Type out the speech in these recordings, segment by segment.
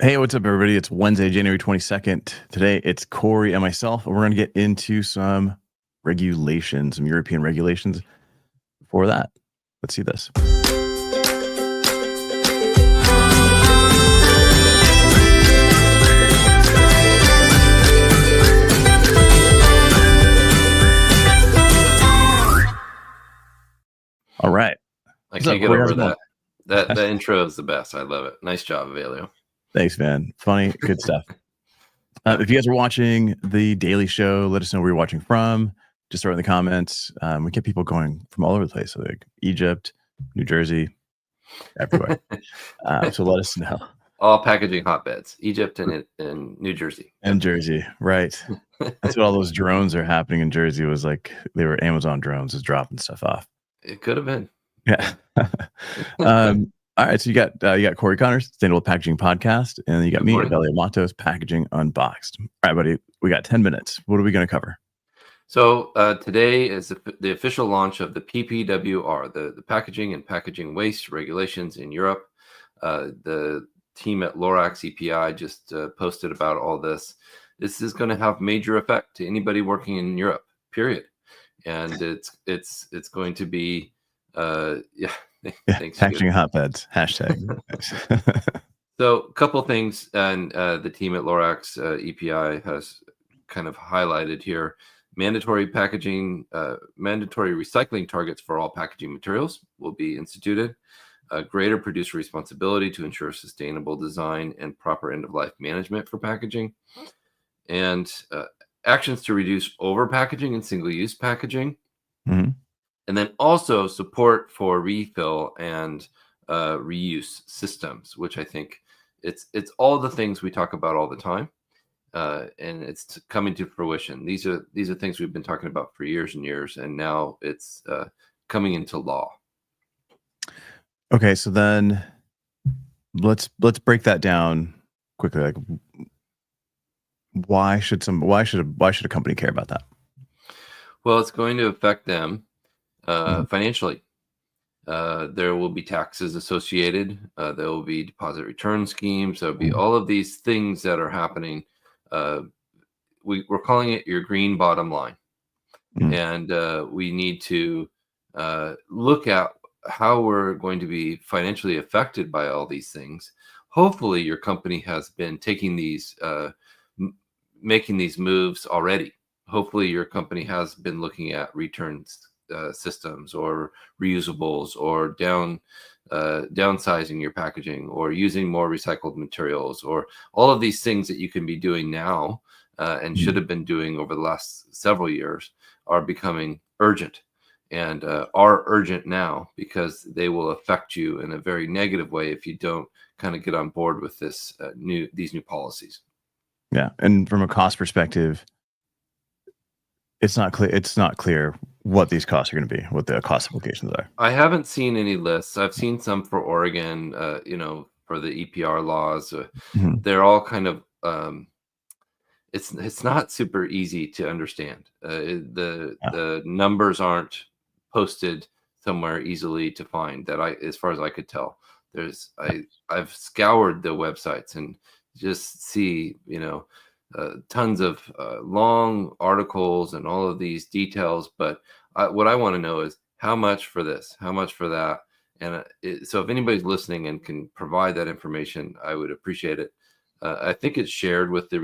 Hey, what's up, everybody? It's Wednesday, January 22nd. Today, it's Cory and myself, and we're going to get into some regulations, some European regulations. Before that, let's see this. All right. I can't get over that. That intro is the best. I love it. Nice job, Evelio. Thanks, man. Funny, good stuff. If you guys are watching the Daily Show, let us know where you're watching from. Just throw it in the comments. We get people going from all over the place, like Egypt, New Jersey, everywhere. So let us know. All packaging hotbeds, Egypt and New Jersey. And Jersey, right. That's what all those drones are happening in Jersey. Was like they were Amazon drones just dropping stuff off. It could have been. Yeah. All right. So you got Cory Connors, Sustainable Packaging Podcast, and then you got me, Evelio Mattos, Packaging Unboxed. All right, buddy. We got 10 minutes. What are we going to cover? So today is the official launch of the PPWR, the Packaging and Packaging Waste Regulations in Europe. The team at Lorax EPI just posted about all this. This is going to have major effect to anybody working in Europe, period. And it's going to be thanks. Packaging hotbeds, hashtag. So a couple things, and the team at Lorax EPI has kind of highlighted here: mandatory recycling targets for all packaging materials will be instituted. Greater producer responsibility to ensure sustainable design and proper end-of-life management for packaging, and actions to reduce over-packaging and single-use packaging. Mm-hmm. And then also support for refill and reuse systems, which I think it's all the things we talk about all the time, and it's coming to fruition. These are things we've been talking about for years and years, and now it's coming into law. Okay, so then let's break that down quickly. Like, why should a company care about that? Well, it's going to affect them financially. There will be taxes associated. There will be deposit return schemes. There will be all of these things that are happening. We're calling it your green bottom line. And we need to look at how we're going to be financially affected by all these things. Hopefully your company has been taking these, making these moves already. Hopefully your company has been looking at returns systems or reusables, or downsizing your packaging, or using more recycled materials, or all of these things that you can be doing now and should have been doing over the last several years are becoming urgent, and are urgent now because they will affect you in a very negative way if you don't kind of get on board with these new policies. Yeah, and from a cost perspective, it's not clear what these costs are going to be, what the cost implications are. I haven't seen any lists. I've seen some for Oregon, for the EPR laws. They're all kind of, it's not super easy to understand. The numbers aren't posted somewhere easily to find that as far as I could tell. I've scoured the websites and just see, tons of long articles and all of these details, but what I want to know is how much for this, how much for that, and so if anybody's listening and can provide that information, I would appreciate it. I think it's shared with the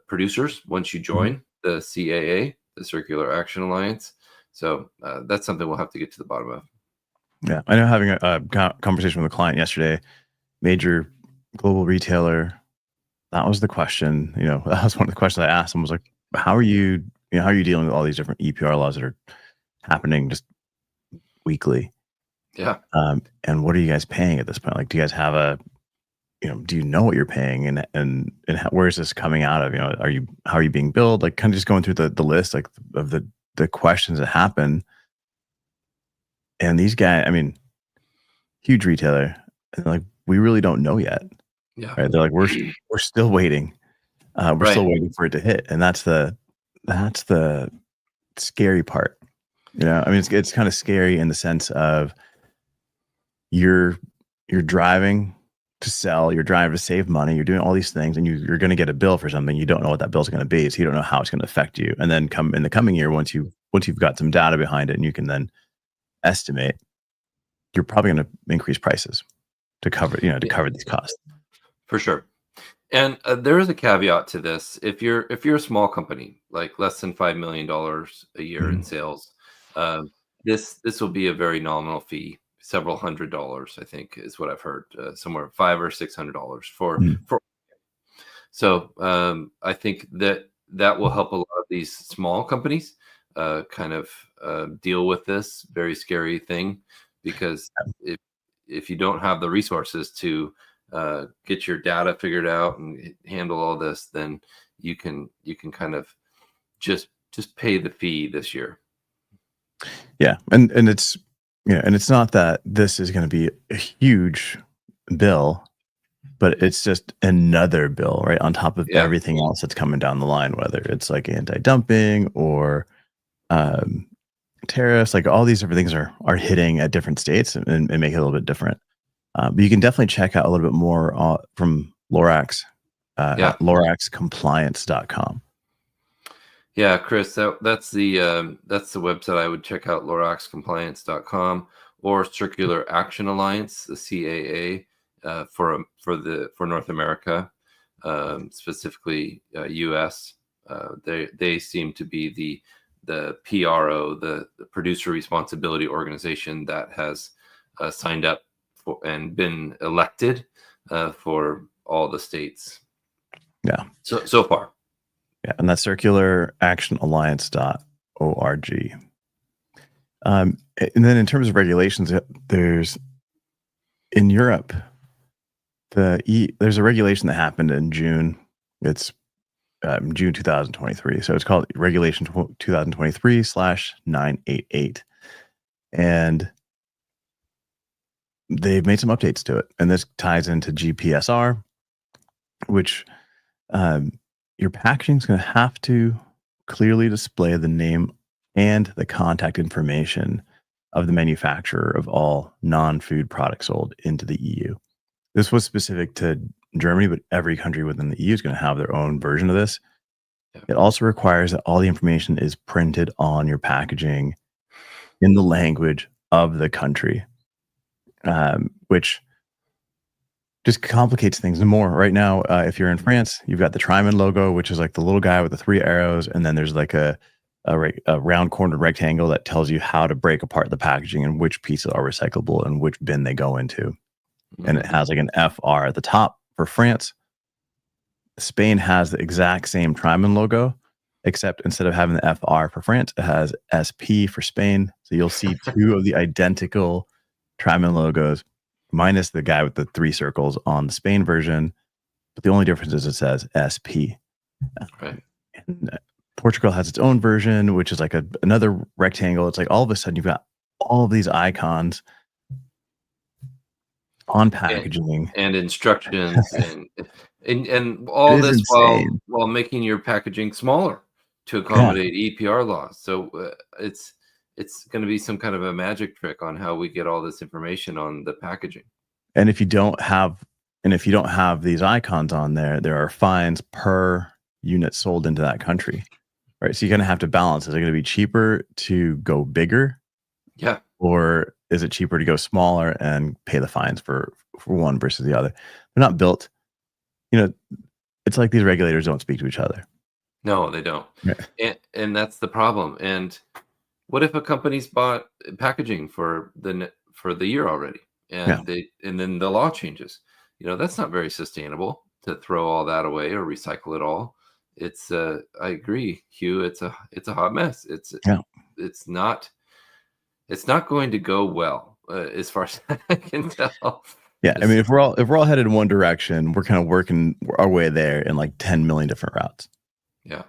producers once you join the CAA, the Circular Action Alliance. So that's something we'll have to get to the bottom of. Yeah, I know, having a conversation with a client yesterday, major global retailer, that was the question. That was one of the questions I asked him, was like, how are you dealing with all these different EPR laws that are happening just weekly? Yeah. And what are you guys paying at this point? Like, do you guys have do you know what you're paying, and where is this coming out of? How are you being billed? Like, kind of just going through the list, like, of the questions that happen. And these guys, huge retailer, and like, we really don't know yet. Yeah. Right? They're like, we're still waiting. We're still waiting for it to hit, and that's the scary part. It's kind of scary in the sense of you're you're driving to sell, you're driving to save money, you're doing all these things, and you're going to get a bill for something. You don't know what that bill's going to be, so you don't know how it's going to affect you. And then come in the coming year, once you've got some data behind it, and you can then estimate, you're probably going to increase prices to cover these costs. For sure. And there is a caveat to this. If you're a small company, like less than $5 million a year in Mhm. sales, this will be a very nominal fee, several $100s, I think, is what I've heard, somewhere $500 or $600 Mhm. for. So I think that will help a lot of these small companies kind of deal with this very scary thing, because if you don't have the resources to get your data figured out and handle all this, then you can kind of just pay the fee this year. Yeah, and it's and it's not that this is going to be a huge bill, but it's just another bill, right, on top of Yeah, everything else that's coming down the line, whether it's like anti-dumping or um, tariffs. Like all these different things are hitting at different states and make it a little bit different. But you can definitely check out a little bit more from Lorax yeah, at loraxcompliance.com. yeah, Chris. That's the website I would check out, loraxcompliance.com, or Circular Action Alliance, the CAA, for North America, specifically US. They seem to be the PRO, the Producer Responsibility Organization, that has signed up for and been elected for all the states. Yeah. So far. Yeah. And that's circularactionalliance.org. And then in terms of regulations, there's in Europe, there's a regulation that happened in June. It's June 2023. So it's called Regulation 2023/988. And they've made some updates to it. And this ties into GPSR, which your packaging is going to have to clearly display the name and the contact information of the manufacturer of all non-food products sold into the EU. This was specific to Germany, but every country within the EU is going to have their own version of this. Yeah. It also requires that all the information is printed on your packaging in the language of the country, which just complicates things more. Right now, if you're in France, you've got the Triman logo, which is like the little guy with the three arrows, and then there's like a round cornered rectangle that tells you how to break apart the packaging and which pieces are recyclable and which bin they go into. And it has like an FR at the top for France. Spain has the exact same Triman logo, except instead of having the FR for France, it has SP for Spain. So you'll see two of the identical Triman logos, minus the guy with the three circles on the Spain version. But the only difference is it says SP. Right. And Portugal has its own version, which is like another rectangle. It's like all of a sudden you've got all of these icons on packaging and instructions and It all is this while insane. making your packaging smaller to Yeah. accommodate EPR laws. So it's going to be some kind of a magic trick on how we get all this information on the packaging. And if you don't have these icons on there, there are fines per unit sold into that country. Right. So you're gonna have to balance. Is it gonna be cheaper to go bigger, Yeah. or is it cheaper to go smaller and pay the fines for one versus the other? They're not built, it's like these regulators don't speak to each other. No, they don't. Yeah. And that's the problem. And what if a company's bought packaging for the year already, Yeah. and then the law changes? That's not very sustainable to throw all that away or recycle it all. It's I agree, Hugh. It's a hot mess. Yeah. It's not going to go well, as far as I can tell. Yeah. I mean, if we're all headed in one direction, we're kind of working our way there in like 10 million different routes. Yeah.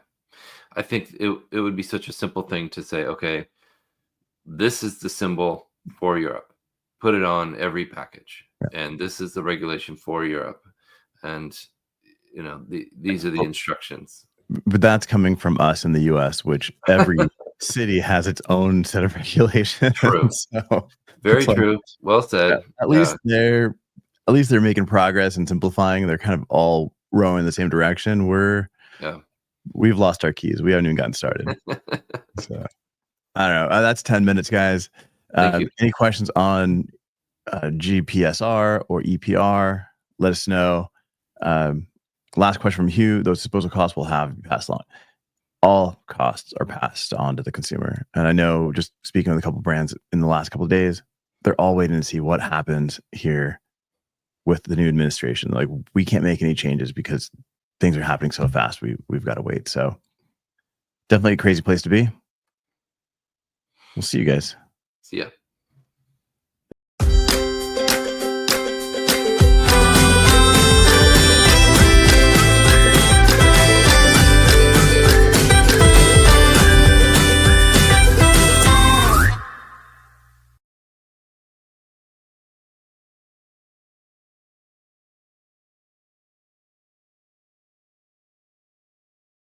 I think it would be such a simple thing to say, okay, this is the symbol for Europe. Put it on every package. Yeah. And this is the regulation for Europe. And these are the instructions. But that's coming from us in the US, which every city has its own set of regulations. True. So Very it's like, true. Well said. at least at least they're making progress and simplifying. They're kind of all rowing in the same direction. Yeah. We've lost our keys. We haven't even gotten started. So I don't know. That's 10 minutes, guys. Thank you. Any questions on GPSR or EPR? Let us know. Last question from Hugh. Those disposal costs will have to be passed along. All costs are passed on to the consumer. And I know, just speaking with a couple of brands in the last couple of days, they're all waiting to see what happens here with the new administration. Like, we can't make any changes because things are happening so fast. We've got to wait. So definitely a crazy place to be. We'll see you guys. See ya.